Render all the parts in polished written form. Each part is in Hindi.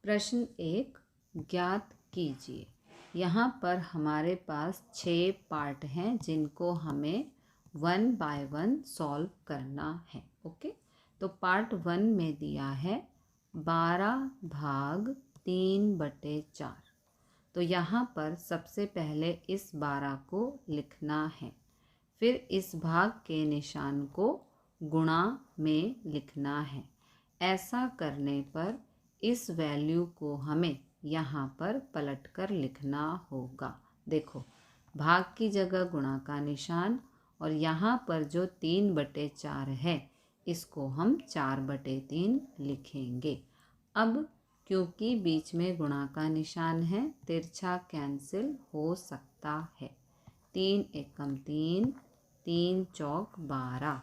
प्रश्न 1 ज्ञात कीजिए। यहाँ पर हमारे पास 6 पार्ट हैं जिनको हमें 1 बाय 1 सॉल्व करना है। ओके, तो पार्ट 1 में दिया है 12 भाग 3/4। तो यहाँ पर सबसे पहले इस 12 को लिखना है, फिर इस भाग के निशान को गुणा में लिखना है। ऐसा करने पर इस वैल्यू को हमें यहाँ पर पलटकर लिखना होगा। देखो, भाग की जगह गुणा का निशान और यहाँ पर जो 3/4 है इसको हम 4/3 लिखेंगे। अब क्योंकि बीच में गुणा का निशान है, तिरछा कैंसिल हो सकता है। 3 एकम 3, 3 चौक 12।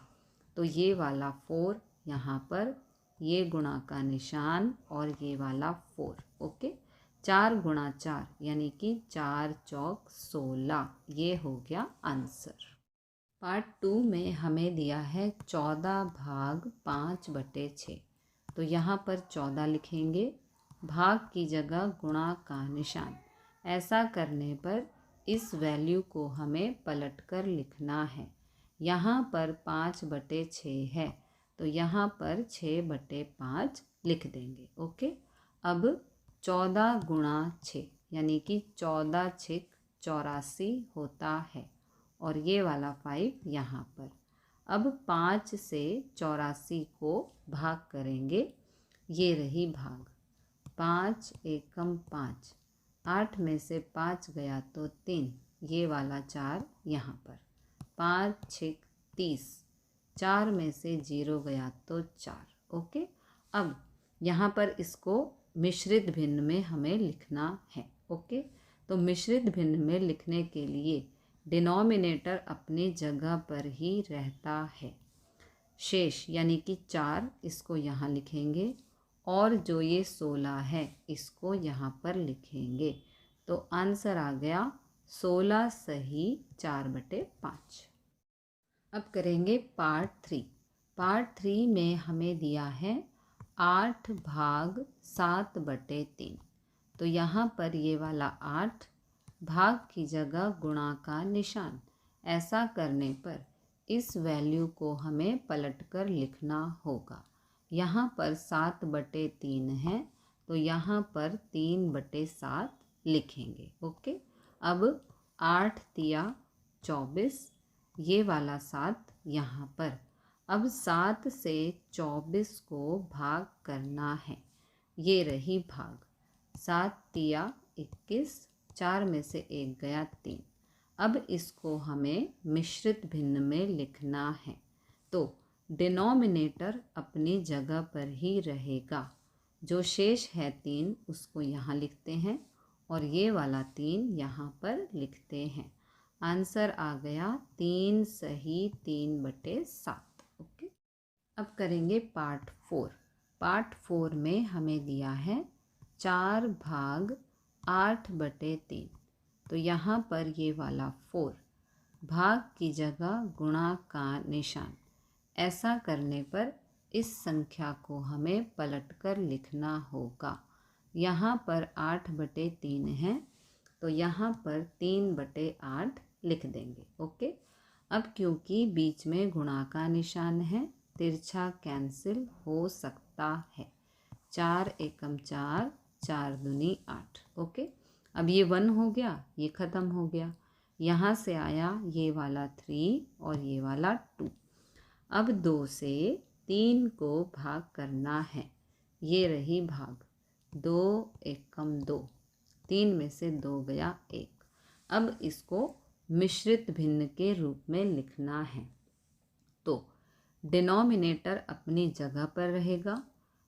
तो ये वाला 4 यहाँ पर, ये गुणा का निशान और ये वाला 4। ओके, 4 गुणा 4 यानी कि 4 चौक 16। ये हो गया आंसर। पार्ट 2 में हमें दिया है 14 भाग 5/6। तो यहाँ पर 14 लिखेंगे, भाग की जगह गुणा का निशान। ऐसा करने पर इस वैल्यू को हमें पलटकर लिखना है। यहाँ पर 5/6 है तो यहाँ पर 6/5 लिख देंगे। ओके, अब 14 गुणा 6 यानी कि 14 6 84 होता है और ये वाला 5 यहाँ पर। अब 5 से 84 को भाग करेंगे, ये रही भाग। 5 एकम 5, 8 में से 5 गया तो 3, ये वाला 4 यहाँ पर। 5 6 30, 4 में से 0 गया तो 4। ओके, अब यहाँ पर इसको मिश्रित भिन्न में हमें लिखना है। ओके, तो मिश्रित भिन्न में लिखने के लिए डिनोमिनेटर अपनी जगह पर ही रहता है। शेष यानी कि 4 इसको यहाँ लिखेंगे और जो ये 16 है इसको यहाँ पर लिखेंगे। तो आंसर आ गया 16 सही 4/5। अब करेंगे पार्ट 3। पार्ट 3 में हमें दिया है 8 भाग 7/3। तो यहाँ पर ये वाला 8, भाग की जगह गुणा का निशान। ऐसा करने पर इस वैल्यू को हमें पलटकर लिखना होगा। यहाँ पर 7/3 है तो यहाँ पर 3/7 लिखेंगे। ओके, अब 8 तिया 24, ये वाला 7 यहाँ पर। अब 7 से 24 को भाग करना है, ये रही भाग। 7 तिया 21, 4 में से 1 गया 3। अब इसको हमें मिश्रित भिन्न में लिखना है, तो डिनोमिनेटर अपनी जगह पर ही रहेगा। जो शेष है 3 उसको यहाँ लिखते हैं और ये वाला 3 यहाँ पर लिखते हैं। आंसर आ गया 3 सही 3/7। ओके, अब करेंगे पार्ट 4। पार्ट 4 में हमें दिया है 4 भाग 8/3। तो यहाँ पर ये वाला 4, भाग की जगह गुणा का निशान। ऐसा करने पर इस संख्या को हमें पलटकर लिखना होगा। यहाँ पर 8/3 है तो यहाँ पर 3/8 लिख देंगे। ओके, अब क्योंकि बीच में गुणा का निशान है, तिरछा कैंसिल हो सकता है। 4 एकम 4, 4 दूनी 8। ओके, अब ये 1 हो गया, ये ख़त्म हो गया। यहाँ से आया ये वाला 3 और ये वाला 2। अब 2 से 3 को भाग करना है, ये रही भाग। 2 एकम 2, 3 में से 2 गया 1। अब इसको मिश्रित भिन्न के रूप में लिखना है, तो डिनोमिनेटर अपनी जगह पर रहेगा।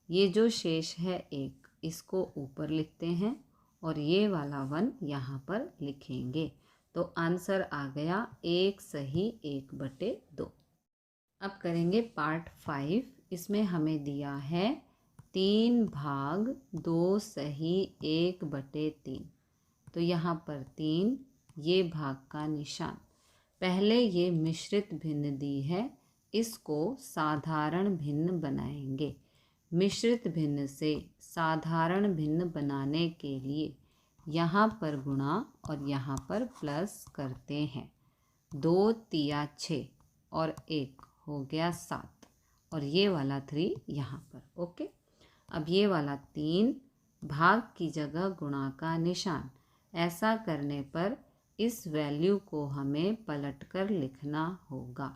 ये जो शेष है 1 इसको ऊपर लिखते हैं और ये वाला 1 यहाँ पर लिखेंगे। तो आंसर आ गया 1 सही 1/2। अब करेंगे पार्ट 5। इसमें हमें दिया है 3 भाग 2 सही 1/3। तो यहाँ पर 3, ये भाग का निशान। पहले ये मिश्रित भिन्न दी है, इसको साधारण भिन्न बनाएंगे। मिश्रित भिन्न से साधारण भिन्न बनाने के लिए यहाँ पर गुणा और यहाँ पर प्लस करते हैं। 2 तिया 6 और 1 हो गया 7 और ये वाला 3 यहाँ पर। ओके, अब ये वाला 3 भाग की जगह गुणा का निशान। ऐसा करने पर इस वैल्यू को हमें पलटकर लिखना होगा।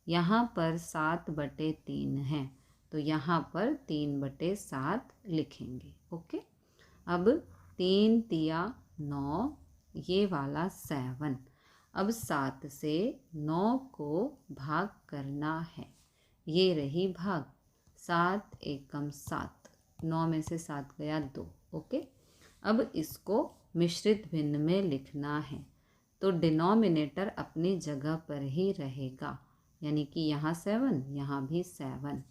यहाँ पर 7/3 है तो यहाँ पर 3/7 लिखेंगे। ओके, अब 3 तिया 9, ये वाला 7। अब 7 से 9 को भाग करना है। ये रही भाग, 7 एकम 7, 9 में से 7 गया 2। ओके, अब इसको मिश्रित भिन्न में लिखना है तो डिनोमिनेटर अपनी जगह पर ही रहेगा, यानी कि यहाँ 7, यहाँ भी 7।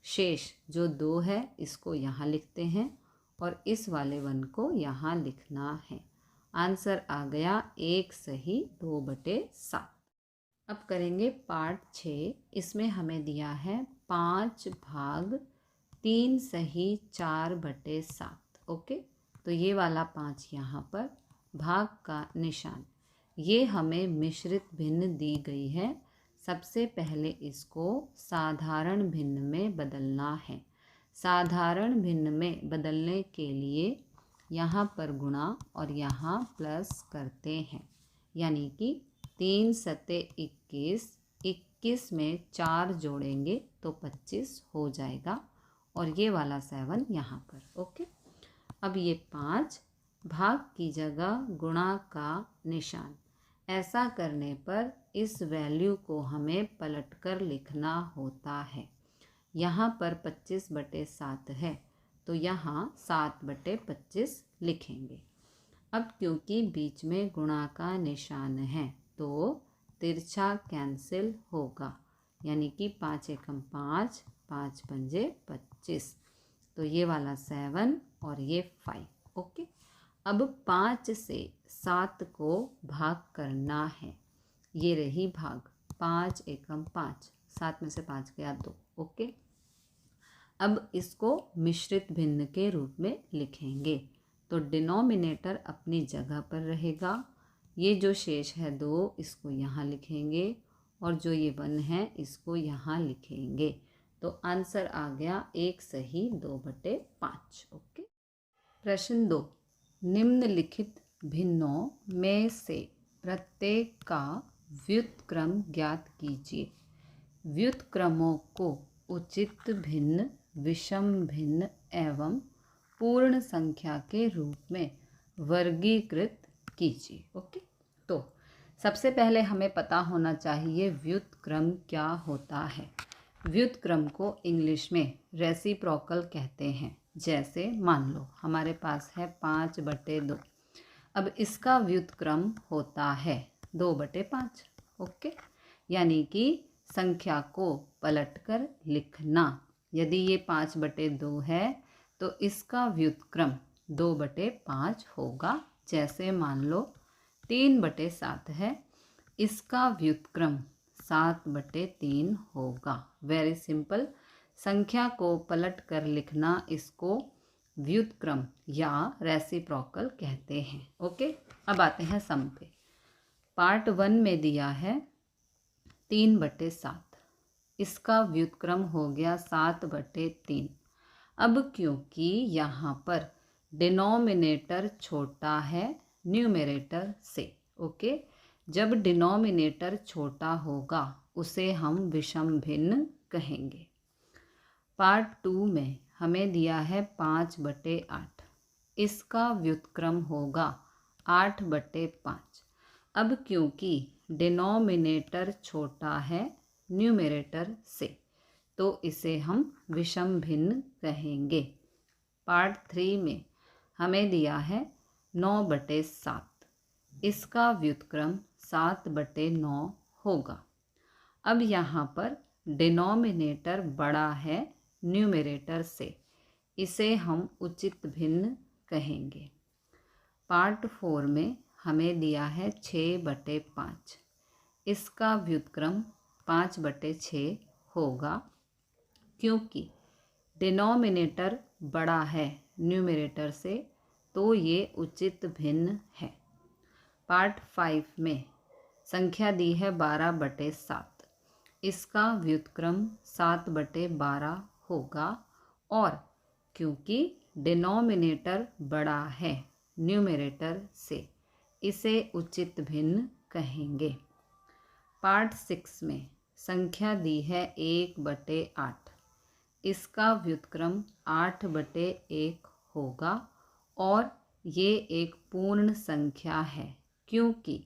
शेष जो 2 है इसको यहाँ लिखते हैं और इस वाले 1 को यहाँ लिखना है। आंसर आ गया 1 सही 2/7। अब करेंगे पार्ट 6। इसमें हमें दिया है 5 भाग 3 सही 4/7। ओके, तो ये वाला 5 यहाँ पर, भाग का निशान। ये हमें मिश्रित भिन्न दी गई है। सबसे पहले इसको साधारण भिन्न में बदलना है। साधारण भिन्न में बदलने के लिए यहाँ पर गुणा और यहाँ प्लस करते हैं, यानी कि 3 सते 21, 21 में 4 जोड़ेंगे तो 25 हो जाएगा और ये वाला 7 यहाँ पर। ओके, अब ये 5 भाग की जगह गुणा का निशान। ऐसा करने पर इस वैल्यू को हमें पलटकर लिखना होता है। यहाँ पर 25/7 है तो यहाँ 7/25 लिखेंगे। अब क्योंकि बीच में गुणा का निशान है तो तिरछा कैंसिल होगा, यानी कि 5 एकम 5, 5 पंजे 25, तो ये वाला 7 और ये 5। ओके, अब 5 से 7 को भाग करना है। ये रही भाग, 5 एकम 5, 7 में से 5 गया 2। ओके, अब इसको मिश्रित भिन्न के रूप में लिखेंगे तो डिनोमिनेटर अपनी जगह पर रहेगा। ये जो शेष है 2 इसको यहाँ लिखेंगे और जो ये 1 है इसको यहाँ लिखेंगे। तो आंसर आ गया 1 सही 2/5। ओके, प्रश्न 2। निम्नलिखित भिन्नों में से प्रत्येक का व्युत्क्रम ज्ञात कीजिए। व्युत्क्रमों को उचित भिन्न, विषम भिन्न एवं पूर्ण संख्या के रूप में वर्गीकृत कीजिए। ओके, तो सबसे पहले हमें पता होना चाहिए व्युत्क्रम क्या होता है। व्युत्क्रम को इंग्लिश में रेसिप्रोकल कहते हैं। जैसे मान लो हमारे पास है 5/2, अब इसका व्युत्क्रम होता है 2/5। ओके, यानी कि संख्या को पलटकर लिखना। यदि ये 5/2 है तो इसका व्युत्क्रम 2/5 होगा। जैसे मान लो 3/7 है, इसका व्युत्क्रम 7/3 होगा। वेरी सिंपल, संख्या को पलट कर लिखना इसको व्युत्क्रम या रेसिप्रोकल कहते हैं। ओके, अब आते हैं सम पे। पार्ट 1 में दिया है 3/7, इसका व्युत्क्रम हो गया 7/3। अब क्योंकि यहाँ पर डिनोमिनेटर छोटा है न्यूमरेटर से, ओके, जब डिनोमिनेटर छोटा होगा उसे हम विषम भिन्न कहेंगे। पार्ट 2 में हमें दिया है 5/8, इसका व्युत्क्रम होगा 8/5। अब क्योंकि डिनोमिनेटर छोटा है न्यूमरेटर से तो इसे हम विषम भिन्न कहेंगे। पार्ट 3 में हमें दिया है 9/7, इसका व्युत्क्रम 7/9 होगा। अब यहाँ पर डिनोमिनेटर बड़ा है न्यूमरेटर से, इसे हम उचित भिन्न कहेंगे। पार्ट 4 में हमें दिया है 6/5, इसका व्युत्क्रम 5/6 होगा क्योंकि डिनोमिनेटर बड़ा है न्यूमरेटर से तो ये उचित भिन्न है। पार्ट 5 में संख्या दी है 12/7। इसका व्युत्क्रम 7/12 होगा और क्योंकि डिनोमिनेटर बड़ा है न्यूमरेटर से इसे उचित भिन्न कहेंगे। पार्ट 6 में संख्या दी है 1/8। इसका व्युत्क्रम 8/1 होगा और ये एक पूर्ण संख्या है क्योंकि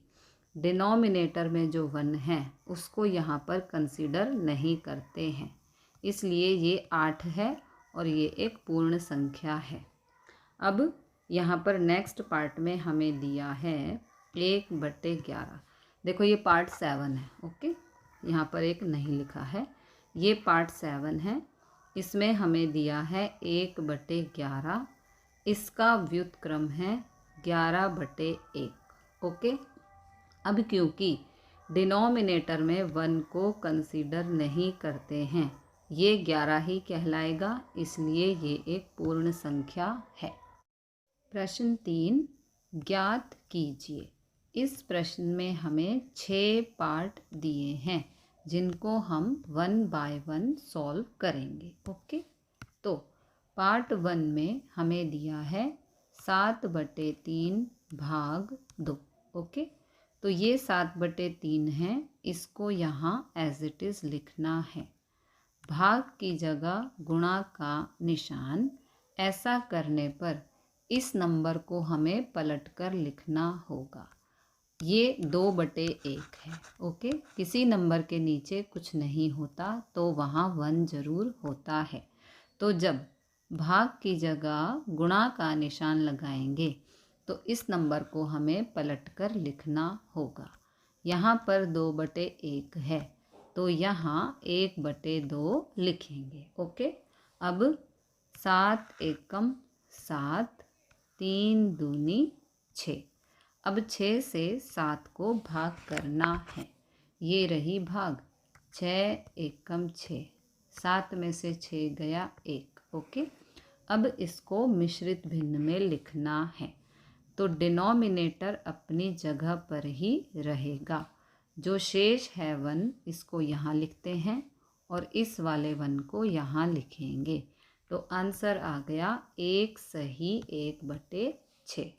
डिनोमिनेटर में जो 1 है उसको यहाँ पर कंसीडर नहीं करते हैं, इसलिए ये 8 है और ये एक पूर्ण संख्या है। अब यहाँ पर नेक्स्ट पार्ट में हमें दिया है 1/11। देखो ये पार्ट 7 है, ओके, यहाँ पर एक नहीं लिखा है, ये पार्ट 7 है। इसमें हमें दिया है 1/11। इसका व्युत्क्रम है 11/1, ओके। अब क्योंकि डिनोमिनेटर में 1 को कंसीडर नहीं करते हैं, ये 11 ही कहलाएगा, इसलिए ये एक पूर्ण संख्या है। प्रश्न 3 ज्ञात कीजिए। इस प्रश्न में हमें 6 पार्ट दिए हैं जिनको हम 1 बाय 1 सॉल्व करेंगे, ओके। तो पार्ट 1 में हमें दिया है 7/3 भाग 2, ओके। तो ये 7/3 है, इसको यहाँ एज इट इज़ लिखना है। भाग की जगह गुणा का निशान। ऐसा करने पर इस नंबर को हमें पलटकर लिखना होगा। ये 2/1 है, ओके। किसी नंबर के नीचे कुछ नहीं होता तो वहाँ 1 ज़रूर होता है। तो जब भाग की जगह गुणा का निशान लगाएंगे तो इस नंबर को हमें पलटकर लिखना होगा। यहाँ पर 2/1 है तो यहाँ 1/2 लिखेंगे, ओके। अब 7 एकम 7, 3 दूनी 6। अब 6 से 7 को भाग करना है। ये रही भाग, 6 एकम 6, 7 में से 6 गया 1, ओके। अब इसको मिश्रित भिन्न में लिखना है तो डिनोमिनेटर अपनी जगह पर ही रहेगा। जो शेष है 1 इसको यहाँ लिखते हैं और इस वाले 1 को यहाँ लिखेंगे। तो आंसर आ गया 1 सही 1/6।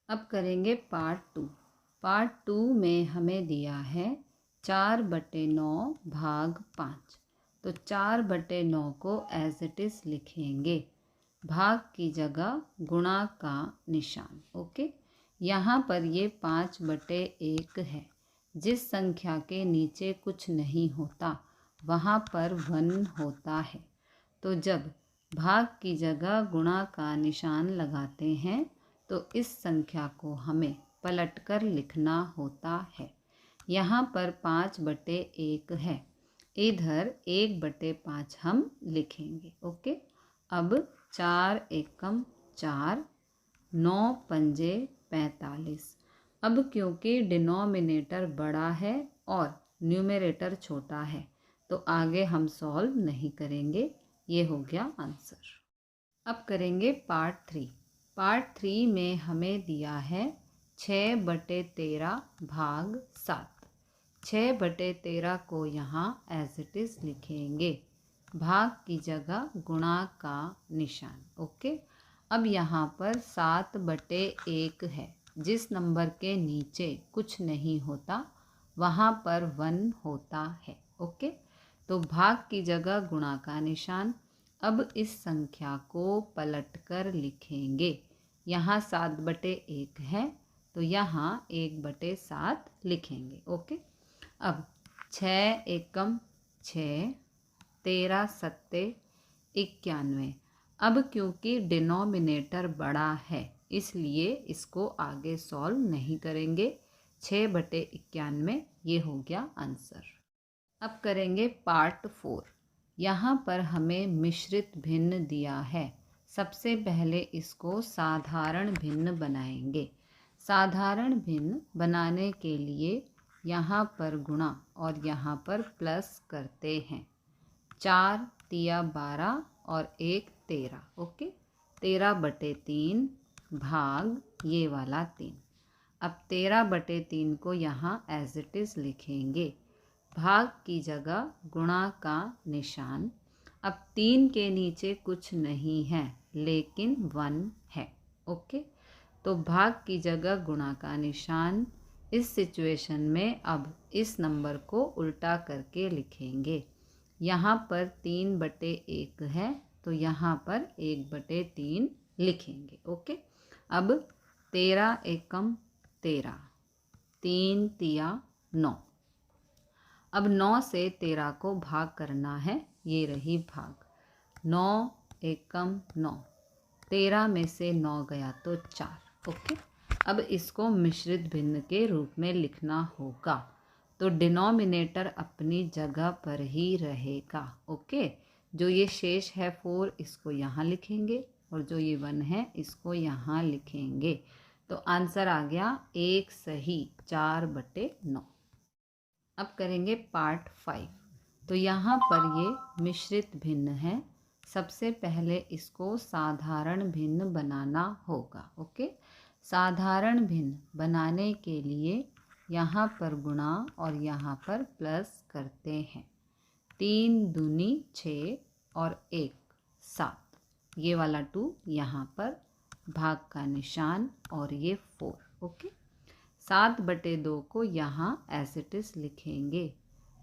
अब करेंगे पार्ट 2। पार्ट 2 में हमें दिया है 4/9 भाग 5। तो 4/9 को एज इट इज़ लिखेंगे। भाग की जगह गुणा का निशान, ओके। यहाँ पर ये 5/1 है। जिस संख्या के नीचे कुछ नहीं होता वहाँ पर 1 होता है। तो जब भाग की जगह गुणा का निशान लगाते हैं तो इस संख्या को हमें पलटकर लिखना होता है। यहाँ पर 5/1 है, इधर 1/5 हम लिखेंगे, ओके। अब 4 एकम 4, 9 पंजे 45। अब क्योंकि डिनोमिनेटर बड़ा है और न्यूमरेटर छोटा है तो आगे हम सॉल्व नहीं करेंगे। ये हो गया आंसर। अब करेंगे पार्ट 3। पार्ट 3 में हमें दिया है 6/13 भाग 7। 6/13 को यहाँ एज इट इज़ लिखेंगे। भाग की जगह गुणा का निशान, ओके। अब यहाँ पर 7/1 है। जिस नंबर के नीचे कुछ नहीं होता वहाँ पर 1 होता है, ओके। तो भाग की जगह गुणा का निशान। अब इस संख्या को पलटकर लिखेंगे। यहाँ 7/1 है तो यहाँ 1/7 लिखेंगे, ओके। अब 6 एकम 6, 13 सत्ते 91। अब क्योंकि डिनोमिनेटर बड़ा है इसलिए इसको आगे सॉल्व नहीं करेंगे। 6/91 ये हो गया आंसर। अब करेंगे पार्ट 4। यहाँ पर हमें मिश्रित भिन्न दिया है। सबसे पहले इसको साधारण भिन्न बनाएंगे। साधारण भिन्न बनाने के लिए यहाँ पर गुणा और यहाँ पर प्लस करते हैं। 4 तिया 12, और एक 13। ओके, 13/3 भाग ये वाला 3। अब 13/3 को यहाँ एज इट इज़ लिखेंगे, भाग की जगह गुणा का निशान। अब 3 के नीचे कुछ नहीं है लेकिन 1 है। ओके, तो भाग की जगह गुणा का निशान। इस सिचुएशन में अब इस नंबर को उल्टा करके लिखेंगे। यहाँ पर 3/1 है तो यहाँ पर 1/3 लिखेंगे। ओके, अब 13 एकम 13, 3 तिया 9। अब 9 से 13 को भाग करना है, ये रही भाग। 9 एकम 9, 13 में से 9 गया तो 4। ओके, अब इसको मिश्रित भिन्न के रूप में लिखना होगा, तो डिनोमिनेटर अपनी जगह पर ही रहेगा। ओके, जो ये शेष है 4 इसको यहाँ लिखेंगे और जो ये 1 है इसको यहाँ लिखेंगे। तो आंसर आ गया 1 सही 4/9। अब करेंगे पार्ट 5। तो यहाँ पर ये मिश्रित भिन्न है। सबसे पहले इसको साधारण भिन्न बनाना होगा। ओके, साधारण भिन्न बनाने के लिए यहाँ पर गुणा और यहाँ पर प्लस करते हैं। 3 दूनी 6 और 1 7, ये वाला 2 यहाँ पर, भाग का निशान और ये 4। ओके, 7/2 को यहाँ एज इट इज़ लिखेंगे,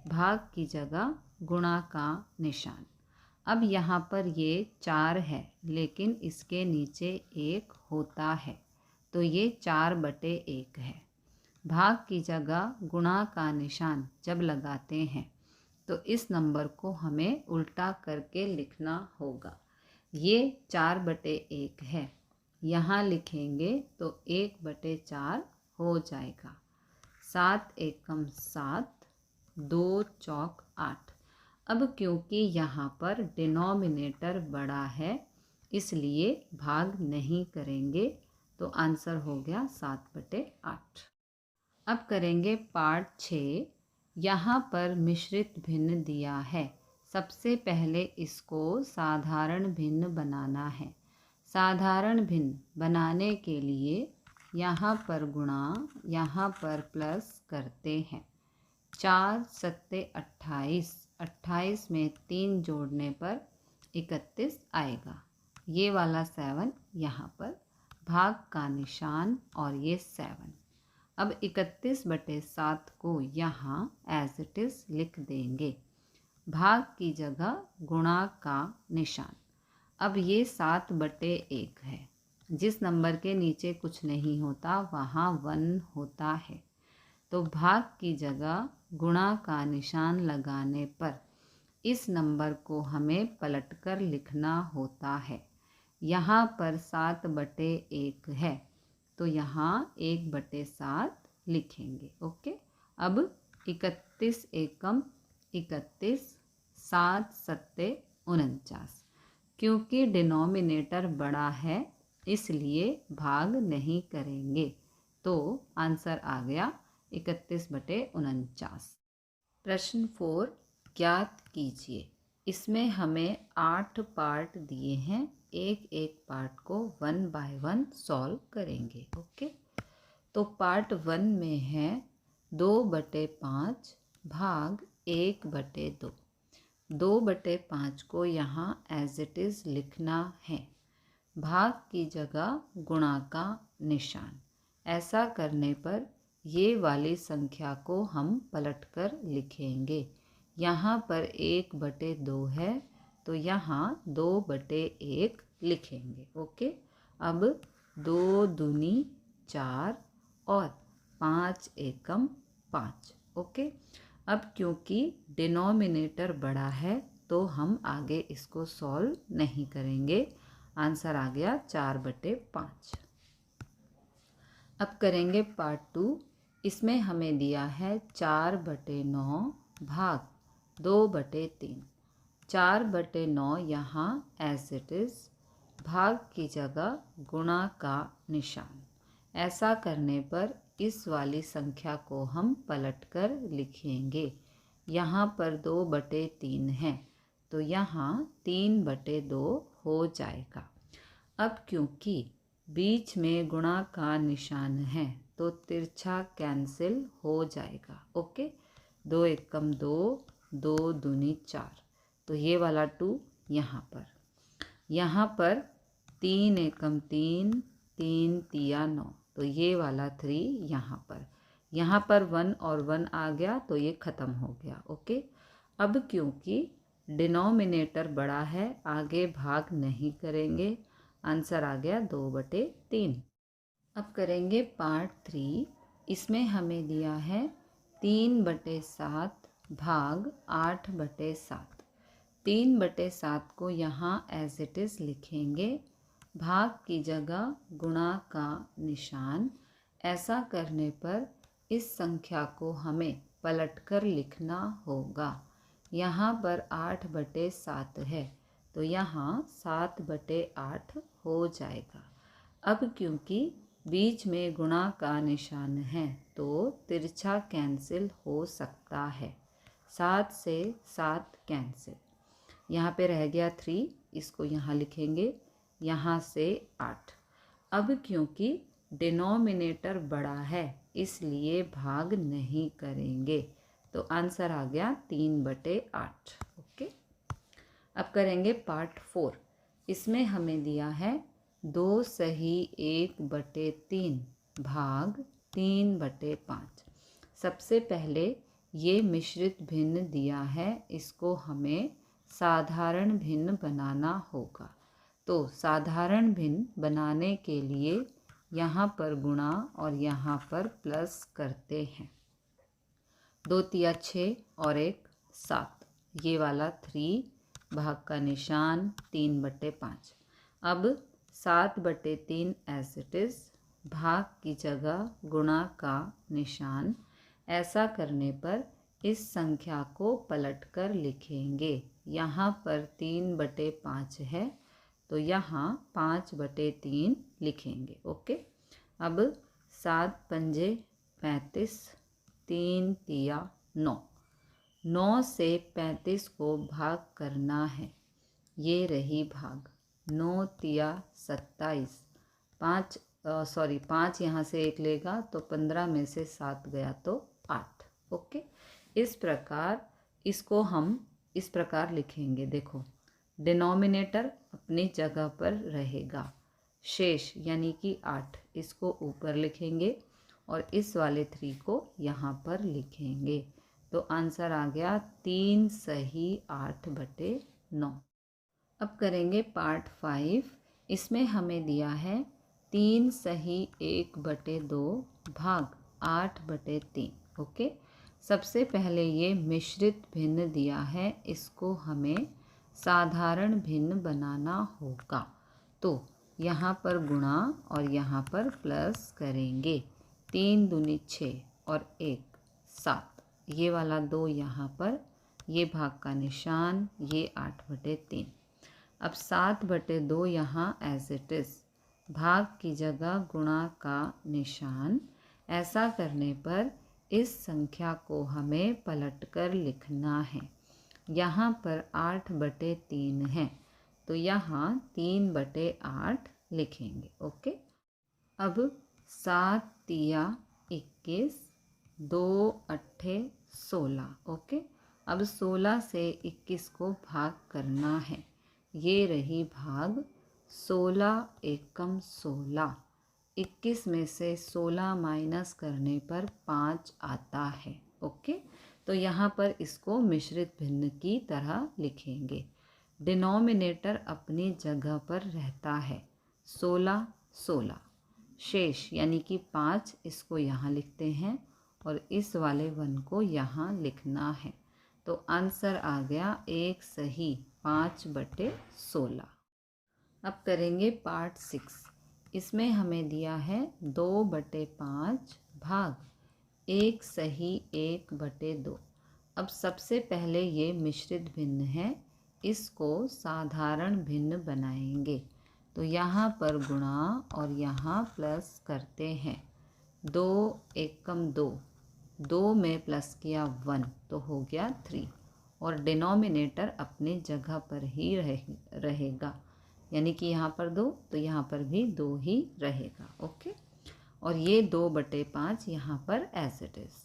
भाग की जगह गुणा का निशान। अब यहाँ पर ये 4 है लेकिन इसके नीचे 1 होता है तो ये 4/1 है। भाग की जगह गुणा का निशान जब लगाते हैं तो इस नंबर को हमें उल्टा करके लिखना होगा। ये 4/1 है, यहाँ लिखेंगे तो 1/4 हो जाएगा। 7 एकम 7, 2 चौक 8। अब क्योंकि यहाँ पर डिनोमिनेटर बड़ा है इसलिए भाग नहीं करेंगे, तो आंसर हो गया 7/8। अब करेंगे पार्ट 6। यहाँ पर मिश्रित भिन्न दिया है। सबसे पहले इसको साधारण भिन्न बनाना है। साधारण भिन्न बनाने के लिए यहाँ पर गुणा, यहाँ पर प्लस करते हैं। 4 7 28, 28 में 3 जोड़ने पर 31 आएगा। ये वाला 7 यहाँ पर, भाग का निशान और ये 7। अब 31/7 को यहाँ एज इट इज़ लिख देंगे, भाग की जगह गुणा का निशान। अब ये 7/1 है, जिस नंबर के नीचे कुछ नहीं होता वहाँ 1 होता है, तो भाग की जगह गुणा का निशान लगाने पर इस नंबर को हमें पलटकर लिखना होता है। यहाँ पर 7/1 है तो यहाँ 1/7 लिखेंगे। ओके, अब 31 एकम 31, 7 7 49। क्योंकि डिनोमिनेटर बड़ा है इसलिए भाग नहीं करेंगे, तो आंसर आ गया 31/49। प्रश्न 4 ज्ञात कीजिए। इसमें हमें 8 पार्ट दिए हैं, एक एक पार्ट को 1 बाय 1 सॉल्व करेंगे। ओके, तो पार्ट 1 में है 2/5 भाग 1/2। 2/5 को यहाँ एज इट इज़ लिखना है, भाग की जगह गुणा का निशान। ऐसा करने पर ये वाली संख्या को हम पलटकर लिखेंगे। यहाँ पर 1/2 है तो यहाँ 2/1 लिखेंगे। ओके, अब 2 दूनी 4 और 5 एकम 5। ओके, अब क्योंकि डिनोमिनेटर बड़ा है तो हम आगे इसको सॉल्व नहीं करेंगे। आंसर आ गया 4/5। अब करेंगे पार्ट 2। इसमें हमें दिया है 4/9 भाग 2/3। 4/9 यहाँ एज इट इज़, भाग की जगह गुणा का निशान। ऐसा करने पर इस वाली संख्या को हम पलटकर लिखेंगे। यहाँ पर 2/3 है तो यहाँ 3/2 हो जाएगा। अब क्योंकि बीच में गुणा का निशान है तो तिरछा कैंसिल हो जाएगा। ओके, 2 एकम 2, 2 दूनी 4, तो ये वाला 2 यहाँ पर 3 एकम 3, 3 तिया 9, तो ये वाला 3 यहाँ पर 1 और 1 आ गया तो ये ख़त्म हो गया। ओके, अब क्योंकि डिनोमिनेटर बड़ा है आगे भाग नहीं करेंगे, आंसर आ गया 2/3। अब करेंगे पार्ट 3। इसमें हमें दिया है 3/7 भाग 8/7। 3/7 को यहाँ एज इट इज़ लिखेंगे, भाग की जगह गुणा का निशान। ऐसा करने पर इस संख्या को हमें पलटकर लिखना होगा। यहाँ पर 8/7 है तो यहाँ 7/8 हो जाएगा। अब क्योंकि बीच में गुणा का निशान है तो तिरछा कैंसिल हो सकता है। 7 से 7 कैंसिल, यहाँ पे रह गया 3, इसको यहाँ लिखेंगे, यहाँ से 8। अब क्योंकि डिनोमिनेटर बड़ा है इसलिए भाग नहीं करेंगे, तो आंसर आ गया 3/8। ओके, अब करेंगे पार्ट 4। इसमें हमें दिया है 2 सही 1/3 भाग 3/5। सबसे पहले ये मिश्रित भिन्न दिया है, इसको हमें साधारण भिन्न बनाना होगा। तो साधारण भिन्न बनाने के लिए यहाँ पर गुणा और यहाँ पर प्लस करते हैं। 2 तिया 6 और 1 7, ये वाला 3 भाग का निशान 3/5। अब 7/3 एज इट इज़, भाग की जगह गुणा का निशान। ऐसा करने पर इस संख्या को पलटकर लिखेंगे। यहाँ पर 3/5 है तो यहाँ 5/3 लिखेंगे। ओके, अब 7 पंजे 35, 3 तिया 9, 9 से 35 को भाग करना है, ये रही भाग। 9 तिया 27, 5 यहाँ से 1 लेगा तो 15 में से 7 गया तो 8। ओके, इस प्रकार इसको हम इस प्रकार लिखेंगे। देखो, डिनोमिनेटर अपनी जगह पर रहेगा, शेष यानी कि 8 इसको ऊपर लिखेंगे और इस वाले 3 को यहाँ पर लिखेंगे, तो आंसर आ गया 3 सही 8/9। अब करेंगे पार्ट 5। इसमें हमें दिया है 3 सही 1/2 भाग 8/3। ओके, सबसे पहले ये मिश्रित भिन्न दिया है, इसको हमें साधारण भिन्न बनाना होगा। तो यहाँ पर गुणा और यहाँ पर प्लस करेंगे। 3 दूनी 6 और 1 7, ये वाला 2 यहाँ पर, ये भाग का निशान, ये 8/3। अब 7/2 यहाँ एज इट इज़, भाग की जगह गुणा का निशान। ऐसा करने पर इस संख्या को हमें पलटकर लिखना है। यहाँ पर 8/3 है तो यहाँ 3/8 लिखेंगे। ओके, अब 7 तिया 21, 2 अट्ठे 16। ओके, अब 16 से 21 को भाग करना है, ये रही भाग। 16 एकम 16, 21 में से 16 माइनस करने पर 5 आता है। ओके, तो यहाँ पर इसको मिश्रित भिन्न की तरह लिखेंगे। डिनोमिनेटर अपनी जगह पर रहता है, 16 16, शेष यानी कि 5 इसको यहाँ लिखते हैं और इस वाले 1 को यहाँ लिखना है, तो आंसर आ गया 1 सही 5/16। अब करेंगे पार्ट 6। इसमें हमें दिया है 2/5 भाग 1 सही 1/2। अब सबसे पहले ये मिश्रित भिन्न है, इसको साधारण भिन्न बनाएंगे। तो यहाँ पर गुणा और यहाँ प्लस करते हैं। 2 एकम 2, 2 में प्लस किया 1 तो हो गया 3, और डिनोमिनेटर अपनी जगह पर ही रहेगा, यानी कि यहाँ पर 2 तो यहाँ पर भी 2 ही रहेगा। ओके, और ये 2/5 यहाँ पर एज इट इज़।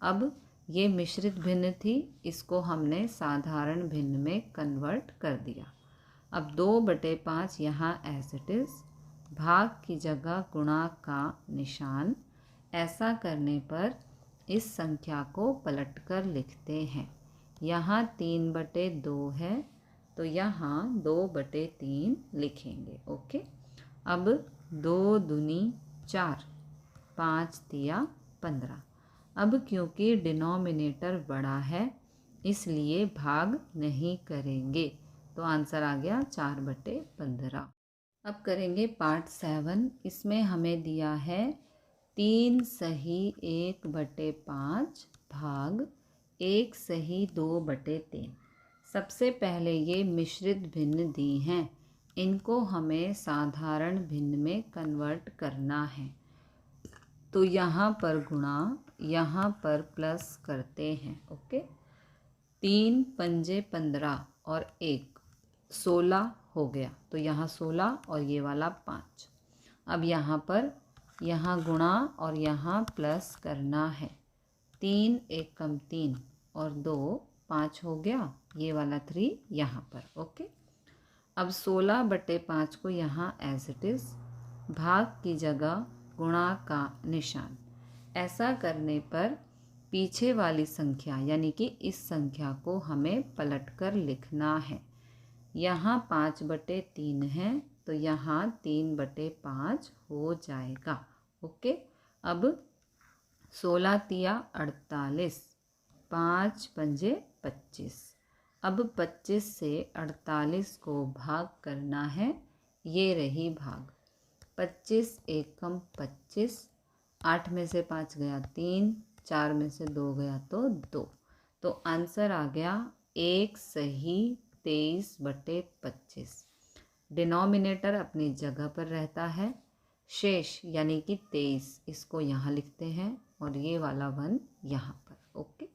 अब ये मिश्रित भिन्न थी, इसको हमने साधारण भिन्न में कन्वर्ट कर दिया। अब 2/5 यहाँ एज इट इज़, भाग की जगह गुणा का निशान। ऐसा करने पर इस संख्या को पलटकर लिखते हैं। यहाँ 3/2 है तो यहाँ 2/3 लिखेंगे। ओके, अब 2 दूनी 4, 5 तिया 15। अब क्योंकि डिनोमिनेटर बड़ा है इसलिए भाग नहीं करेंगे, तो आंसर आ गया 4/15। अब करेंगे पार्ट 7। इसमें हमें दिया है 3 सही 1/5 भाग 1 सही 2/3। सबसे पहले ये मिश्रित भिन्न दी हैं, इनको हमें साधारण भिन्न में कन्वर्ट करना है। तो यहाँ पर गुणा, यहाँ पर प्लस करते हैं। ओके, 3 पंजे 15 और 1 16 हो गया, तो यहाँ 16 और ये वाला 5। अब यहाँ पर यहाँ गुणा और यहाँ प्लस करना है। 3 एकम 3 और 2 5 हो गया, ये वाला 3 यहाँ पर। ओके, अब 16/5 को यहाँ एज इट इज़, भाग की जगह गुणा का निशान। ऐसा करने पर पीछे वाली संख्या यानी कि इस संख्या को हमें पलटकर लिखना है। यहाँ 5/3 है तो यहाँ 3/5 हो जाएगा। ओके, अब 16 तिया 48, 5 पंजे 25। अब 25 से 48 को भाग करना है, ये रही भाग। 25 एकम 25, 8 में से 5 गया 3, 4 में से 2 गया तो 2, तो आंसर आ गया 1 सही 23/25। डिनोमिनेटर अपनी जगह पर रहता है, शेष यानी कि 23 इसको यहाँ लिखते हैं और ये वाला 1 यहाँ पर। ओके,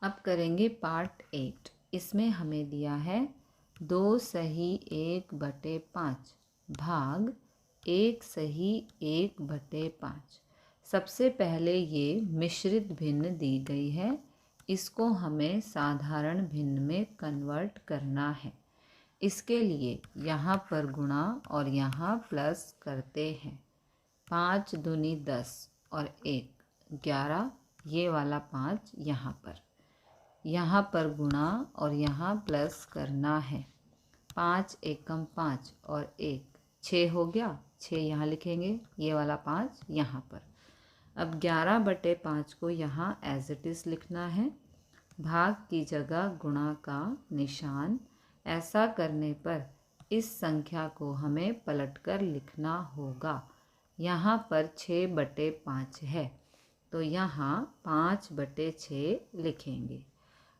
अब करेंगे पार्ट 8। इसमें हमें दिया है 2 सही 1/5 भाग 1 सही 1/5। सबसे पहले ये मिश्रित भिन्न दी गई है, इसको हमें साधारण भिन्न में कन्वर्ट करना है। इसके लिए यहाँ पर गुणा और यहाँ प्लस करते हैं। 5 दूनी 10 और 1 11, ये वाला 5 यहाँ पर। यहाँ पर गुणा और यहाँ प्लस करना है। 5 एकम 5 और 1 6 हो गया, 6 यहाँ लिखेंगे, ये वाला 5 यहाँ पर। अब 11/5 को यहाँ एज इट इज़ लिखना है, भाग की जगह गुणा का निशान। ऐसा करने पर इस संख्या को हमें पलटकर लिखना होगा। यहाँ पर 6/5 है तो यहाँ 5/6 लिखेंगे।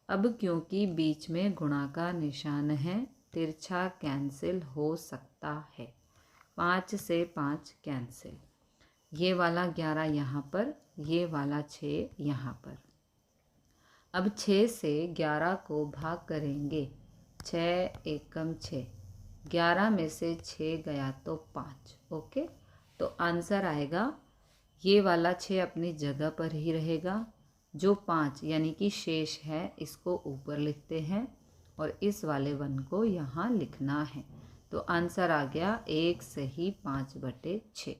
अब क्योंकि बीच में गुणा का निशान है, तिरछा कैंसिल हो सकता है। 5 से 5 कैंसिल, ये वाला 11 यहाँ पर, ये वाला 6 यहाँ पर। अब 6 से 11 को भाग करेंगे। 6 एकम 6, 11 में से 6 गया तो 5। ओके, तो आंसर आएगा, ये वाला 6 अपनी जगह पर ही रहेगा। जो 5 यानी कि शेष है इसको ऊपर लिखते हैं और इस वाले 1 को यहाँ लिखना है। तो आंसर आ गया 1 सही 5/6।